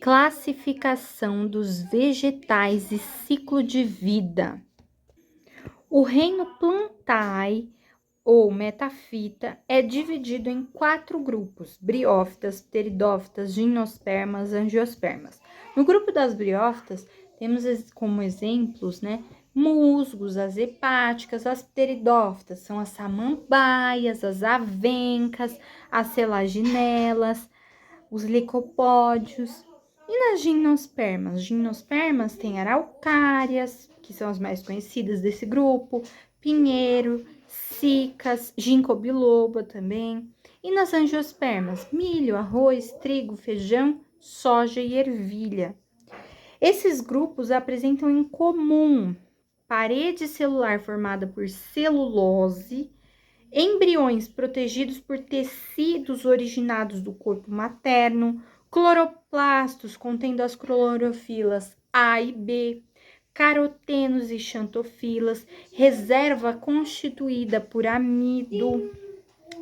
Classificação dos vegetais e ciclo de vida. O reino Plantae ou metafita é dividido em 4 grupos: briófitas, pteridófitas, gimnospermas, angiospermas. No grupo das briófitas, temos como exemplos, musgos, as hepáticas. As pteridófitas são as samambaias, as avencas, as selaginelas, os licopódios. E nas gimnospermas? Gimnospermas tem araucárias, que são as mais conhecidas desse grupo, pinheiro, cicas, ginkgo biloba também. E nas angiospermas? Milho, arroz, trigo, feijão, soja e ervilha. Esses grupos apresentam em comum parede celular formada por celulose, embriões protegidos por tecidos originados do corpo materno, cloroplastos contendo as clorofilas A e B, carotenos e xantofilas, reserva constituída por amido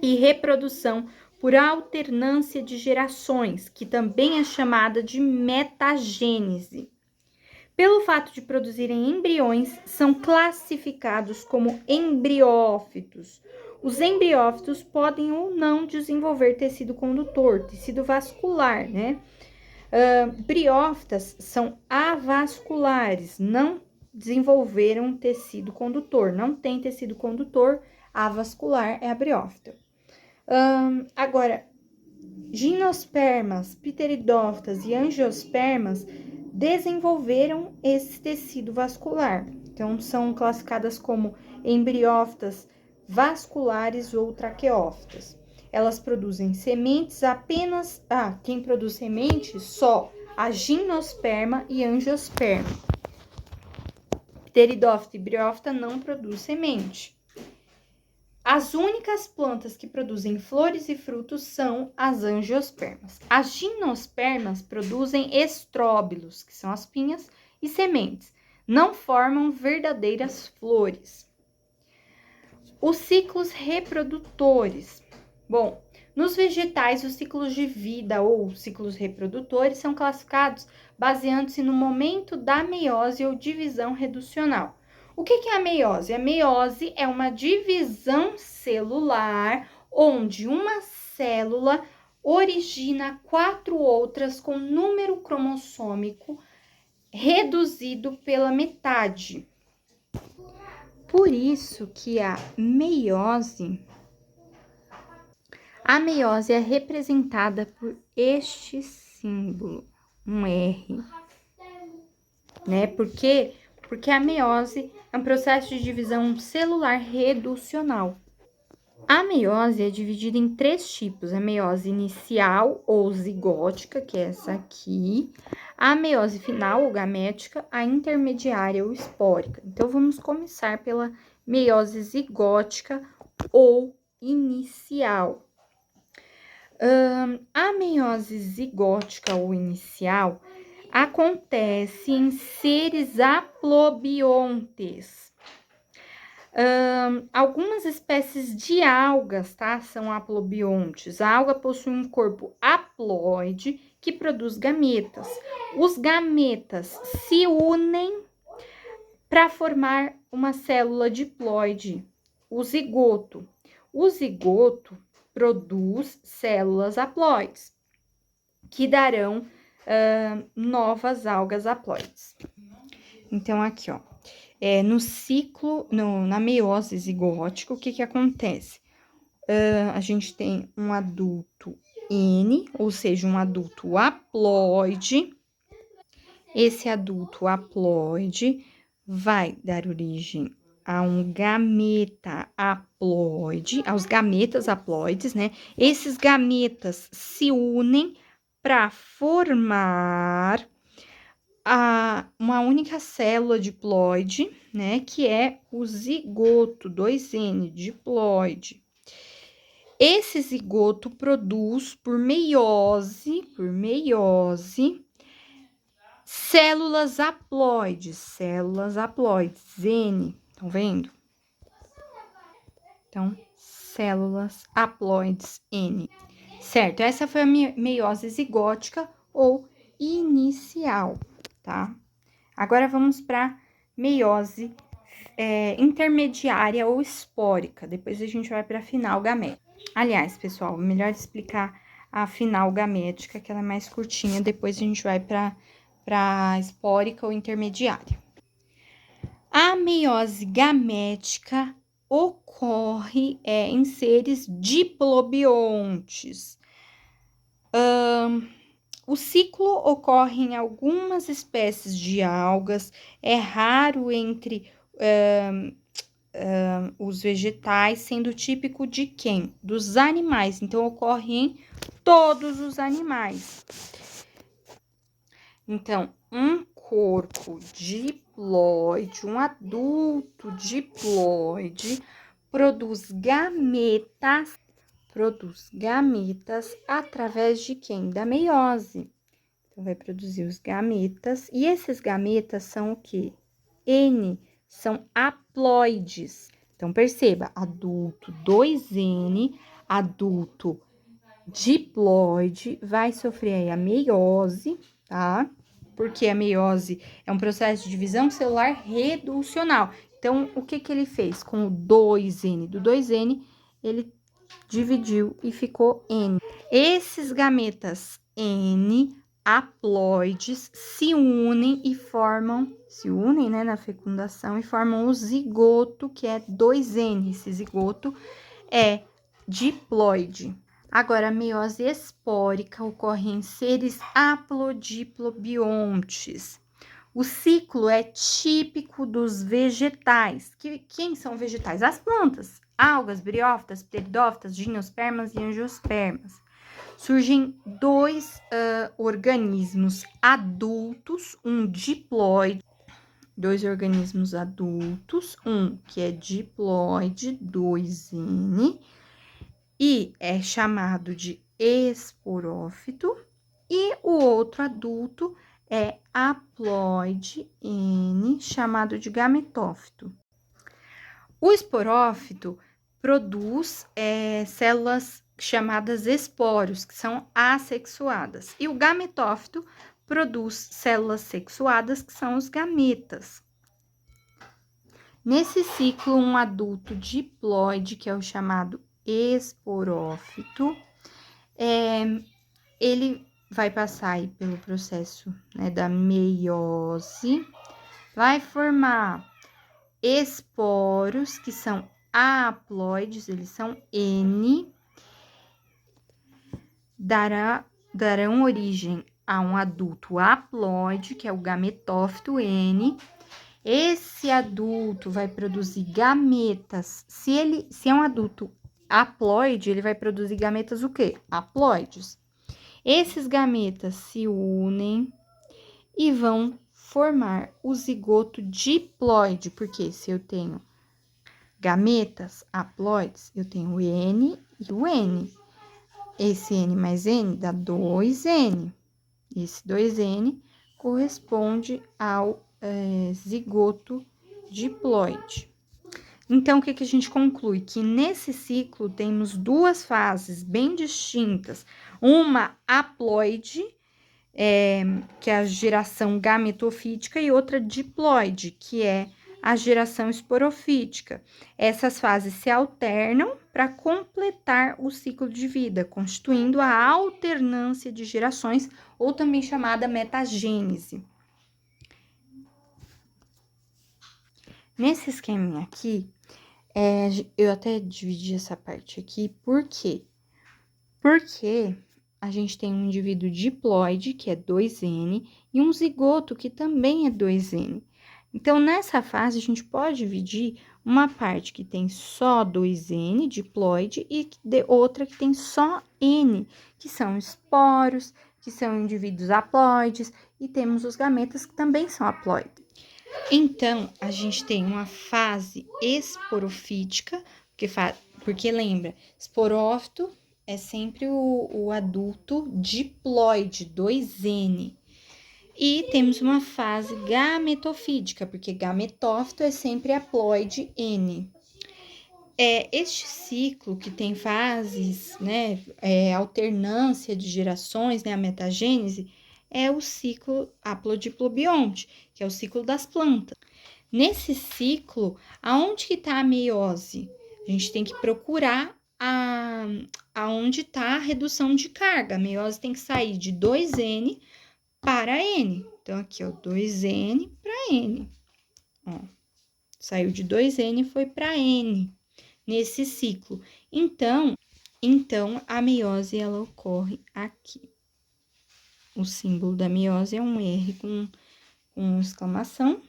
e reprodução por alternância de gerações, que também é chamada de metagênese. Pelo fato de produzirem embriões, são classificados como embriófitos. Os embriófitos podem ou não desenvolver tecido condutor, tecido vascular, briófitas são avasculares, não desenvolveram tecido condutor, não tem tecido condutor, avascular é a briófita. Agora, gimnospermas, pteridófitas e angiospermas desenvolveram esse tecido vascular. Então, são classificadas como embriófitas vasculares ou traqueófitas. Elas produzem sementes apenas... quem produz sementes? Só a gimnosperma e angiosperma. Pteridófita e briófita não produz semente. As únicas plantas que produzem flores e frutos são as angiospermas. As gimnospermas produzem estróbilos, que são as pinhas, e sementes. Não formam verdadeiras flores. Os ciclos reprodutores. Bom, nos vegetais, os ciclos de vida ou ciclos reprodutores são classificados baseando-se no momento da meiose ou divisão reducional. O que é a meiose? A meiose é uma divisão celular onde uma célula origina 4 outras com número cromossômico reduzido pela metade. Por isso que a meiose é representada por este símbolo, um R, Por quê? Porque a meiose é um processo de divisão celular reducional. A meiose é dividida em 3 tipos: a meiose inicial ou zigótica, que é essa aqui, a meiose final ou gamética, a intermediária ou espórica. Então, vamos começar pela meiose zigótica ou inicial. A meiose zigótica ou inicial acontece em seres aplobiontes. Algumas espécies de algas, são aplobiontes. A alga possui um corpo haploide que produz gametas. Os gametas se unem para formar uma célula diploide, o zigoto. O zigoto produz células haploides, que darão novas algas haploides. Então, aqui, no ciclo, na meiose zigótica, o que acontece? A gente tem um adulto N, ou seja, um adulto haploide. Esse adulto haploide vai dar origem a um gameta haploide, aos gametas haploides, Esses gametas se unem para formar uma única célula diploide, que é o zigoto, 2N, diploide. Esse zigoto produz por meiose, células haploides, N, estão vendo? Então, células haploides N. Certo, essa foi a meiose zigótica ou inicial, tá? Agora, vamos para meiose intermediária ou espórica. Depois a gente vai para a final gamética. Aliás, pessoal, melhor explicar a final gamética, que ela é mais curtinha. Depois a gente vai para espórica ou intermediária. A meiose gamética ocorre em seres diplobiontes. O ciclo ocorre em algumas espécies de algas, é raro entre os vegetais, sendo típico de quem? Dos animais. Então, ocorre em todos os animais. Então, um corpo diploide, um adulto diploide, produz gametas através de quem? Da meiose. Então, vai produzir os gametas. E esses gametas são o quê? N, são haploides. Então, perceba, adulto 2N, adulto diploide, vai sofrer aí a meiose, tá? Porque a meiose é um processo de divisão celular reducional. Então, o que ele fez com o 2N? Do 2N, ele dividiu e ficou N. Esses gametas N haploides se unem, né, na fecundação e formam o zigoto, que é 2N. Esse zigoto é diploide. Agora, a meiose espórica ocorre em seres haplodiplobiontes. O ciclo é típico dos vegetais. Quem são vegetais? As plantas, algas, briófitas, pteridófitas, gimnospermas e angiospermas. Surgem dois organismos adultos, um diploide, dois organismos adultos, um que é diploide, 2N, e é chamado de esporófito, e o outro adulto é haploide, N, chamado de gametófito. O esporófito produz células chamadas esporos, que são assexuadas, e o gametófito produz células sexuadas, que são os gametas. Nesse ciclo, um adulto diploide, que é o chamado esporófito, ele vai passar aí pelo processo, né, da meiose, vai formar esporos, que são haploides, eles são N, darão origem a um adulto haploide, que é o gametófito N. Esse adulto vai produzir gametas. Se é um adulto haploide, ele vai produzir gametas o quê? Haploides. Esses gametas se unem e vão formar o zigoto diploide, porque se eu tenho gametas haploides, eu tenho o N e o N. Esse N mais N dá 2N. Esse 2N corresponde ao zigoto diploide. Então, o que a gente conclui? Que nesse ciclo temos duas fases bem distintas. Uma haploide, que é a geração gametofítica, e outra diploide, que é a geração esporofítica. Essas fases se alternam para completar o ciclo de vida, constituindo a alternância de gerações, ou também chamada metagênese. Nesse esqueminha aqui, eu até dividi essa parte aqui, por quê? Porque a gente tem um indivíduo diploide, que é 2N, e um zigoto, que também é 2N. Então, nessa fase, a gente pode dividir uma parte que tem só 2N, diploide, e outra que tem só N, que são esporos, que são indivíduos haploides, e temos os gametas, que também são haploides. Então, a gente tem uma fase esporofítica, porque lembra, esporófito é sempre o adulto diploide, 2N. E temos uma fase gametofítica, porque gametófito é sempre haploide N. Este ciclo que tem fases, né, alternância de gerações, né, a metagênese, é o ciclo haplodiplobionte, que é o ciclo das plantas. Nesse ciclo, aonde que está a meiose? A gente tem que procurar aonde está a redução de carga. A meiose tem que sair de 2N para N. Então, aqui, ó, 2N para N. Ó, saiu de 2N e foi para N nesse ciclo. Então, a meiose, ela ocorre aqui. O símbolo da meiose é um R com exclamação.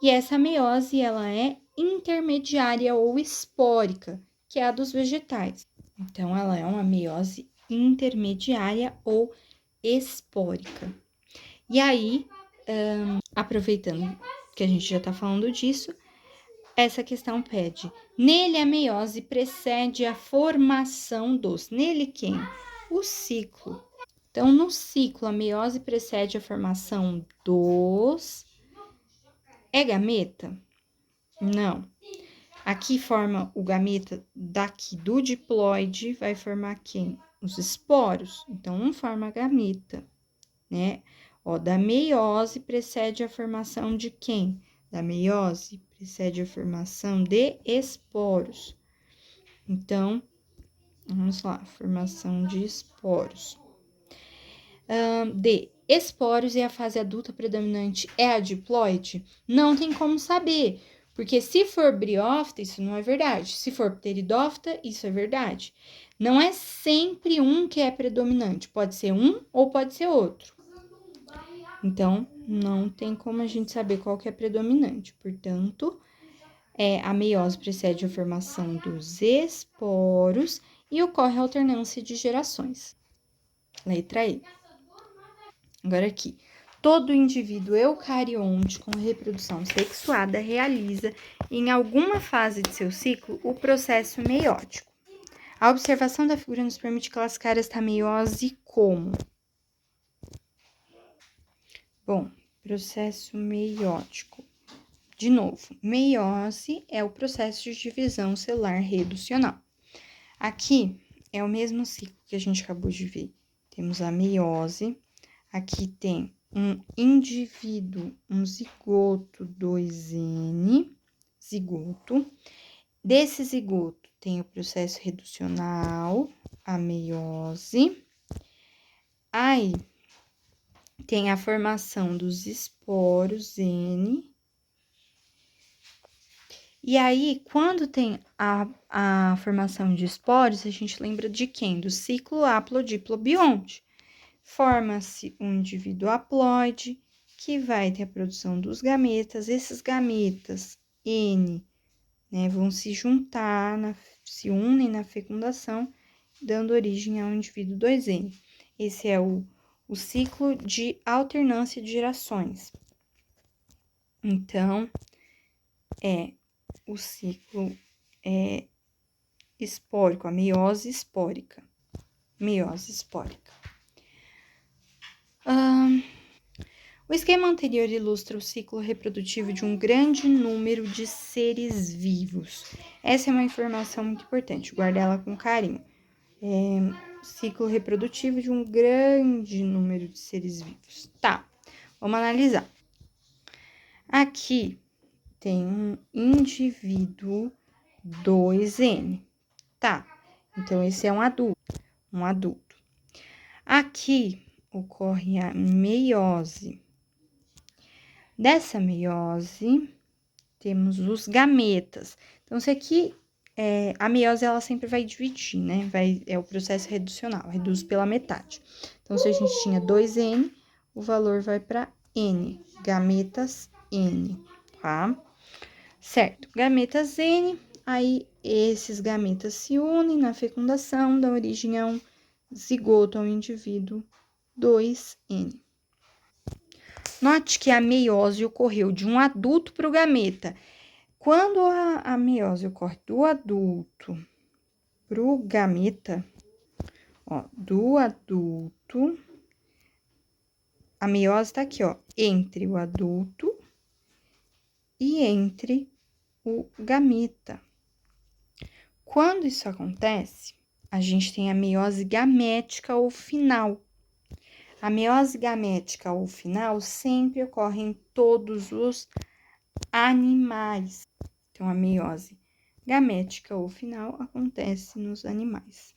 E essa meiose, ela é intermediária ou espórica, que é a dos vegetais. Então, ela é uma meiose intermediária ou espórica. E aí, aproveitando que a gente já tá falando disso, essa questão pede: nele a meiose precede a formação dos. Nele quem? O ciclo. Então, no ciclo, a meiose precede a formação dos. É gameta? Não. Aqui forma o gameta daqui do diploide, vai formar quem? Os esporos. Então, não forma gameta, né? Ó, da meiose precede a formação de quem? Da meiose precede a formação de esporos. Então, vamos lá, formação de esporos. De esporos e a fase adulta predominante é a diploide? Não tem como saber, porque se for briófita, isso não é verdade. Se for pteridófita, isso é verdade. Não é sempre um que é predominante, pode ser um ou pode ser outro. Então, não tem como a gente saber qual que é predominante. Portanto, a meiose precede a formação dos esporos e ocorre a alternância de gerações. Letra E. Agora aqui. Todo indivíduo eucarionte com reprodução sexuada realiza, em alguma fase de seu ciclo, o processo meiótico. A observação da figura nos permite classificar esta meiose como... Bom, processo meiótico. De novo, meiose é o processo de divisão celular reducional. Aqui é o mesmo ciclo que a gente acabou de ver. Temos a meiose, aqui tem um indivíduo, um zigoto 2N, zigoto. Desse zigoto tem o processo reducional, a meiose. Aí tem a formação dos esporos N. E aí, quando tem a formação de esporos, a gente lembra de quem? Do ciclo haplodiplobionte. Forma-se um indivíduo haploide, que vai ter a produção dos gametas. Esses gametas N, né, vão se juntar, se unem na fecundação, dando origem ao indivíduo 2N. Esse é o ciclo de alternância de gerações. Então, o ciclo espórico, a meiose espórica. Meiose espórica. O esquema anterior ilustra o ciclo reprodutivo de um grande número de seres vivos. Essa é uma informação muito importante, guarda ela com carinho. Ciclo reprodutivo de um grande número de seres vivos. Tá, vamos analisar. Aqui tem um indivíduo 2N. Tá, então esse é um adulto. Aqui ocorre a meiose. Dessa meiose, temos os gametas. Então, isso aqui, a meiose, ela sempre vai dividir, né? É o processo reducional, reduz pela metade. Então, se a gente tinha 2N, o valor vai para N, gametas N, tá? Certo, gametas N, aí esses gametas se unem na fecundação, dão origem a um zigoto, ao indivíduo 2N. Note que a meiose ocorreu de um adulto para o gameta. Quando a meiose ocorre do adulto para o gameta, ó, do adulto, a meiose tá aqui, ó, entre o adulto e entre o gameta. Quando isso acontece, a gente tem a meiose gamética ou final. A meiose gamética ou final sempre ocorre em todos os animais. Então, a meiose gamética ou final acontece nos animais.